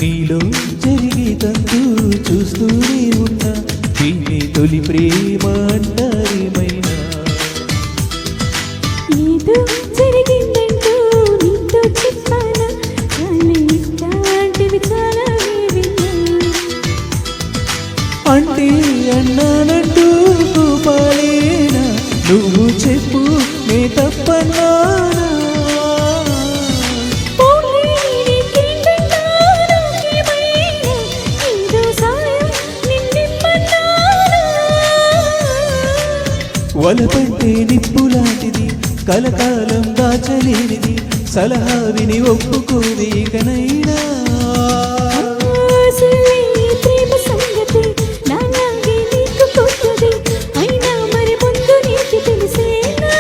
నీలో జరిగేదంటూ చూస్తూనే ఉన్నా దీన్ని తొలి ప్రేమ అంటారేమైనా ఏదో జరిగిందంటూ నీతో చెప్పానా కానీ ఇట్లాంటివి చాలా విన్నా అంటే అన్నానంటూ కోపాలేనా నువ్వు చెప్పు నే తప్పన్నానా వలపంటే నిప్పులాంటిది కలకాలం దాచలేనిది సలహా విని ఒప్పుకోది ఇకనైనా ప్రేమ సంగతి నాలాగే నీకు కొత్తది అయినా మరి ముందు నీకు తెలిసేనా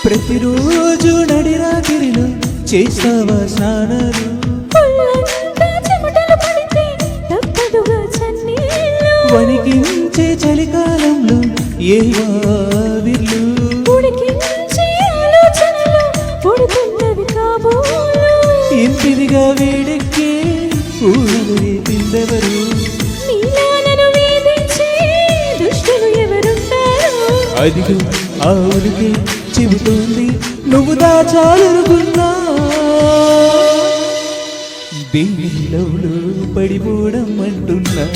ప్రతిరోజు నడిరాగిరిలో చేస్తావా స్నానాలు వణికించే చలికాలంలో ఏ వావిల్లు ఇంటిదిగా వేడెక్కే ఊహలు రేపిందెవరు అదిగో ఆ ఊరికే చెబుతోంది నువ్వు దాచాలనుకున్నా దీనిలో పడిపోవడం అంటున్నా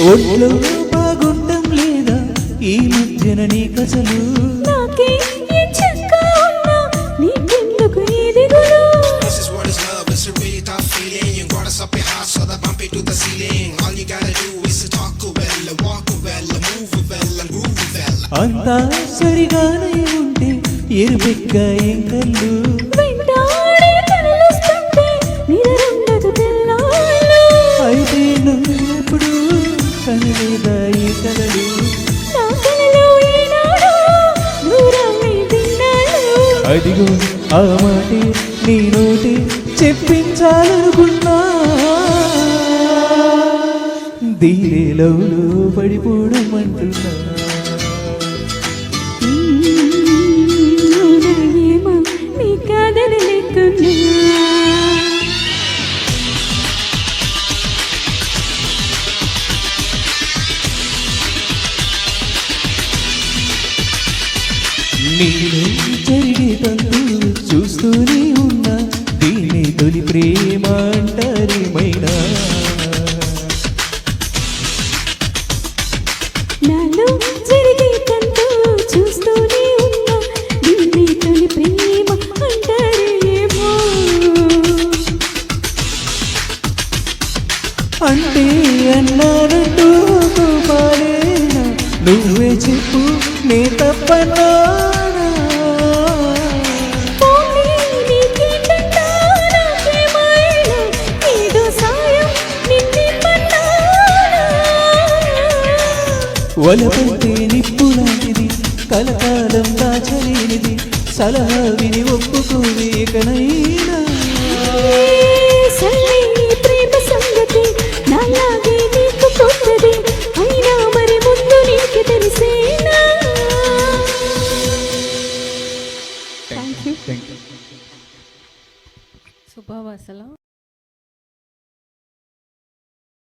ఒంట్లో బాగుండం లేదా ఈ మధ్యన నీకసలు అంతా సరిగానే ఉంటే ఎరుపెక్కా ఏం కళ్ళు అయితే నువ్వు ఎప్పుడు కనలేదా ఈ కలలు అదిగో ఆ మాటే నీ నోటి చెప్పించాలనుకున్నా దీనిలో పడిపోవడం అంటున్నా నీ కాదని లేకున్నా నీలో జరిగేదంటూ చూస్తూనే ఉన్నా దీన్ని తొలి ప్రేమ అంటారేమైనా నాలో జరిగేదంటూ చూస్తూనే ఉన్నా దీన్ని తొలి ప్రేమ అంటారేమో అంటే అన్నారంటూ కోపాలేనా నువ్వే చెప్పు నే తప్పన్నా వలపంటే నిప్పు లాంటిది కలకాలం దాచలేనిది సలహా విని ఒప్పుకోవేకనైనా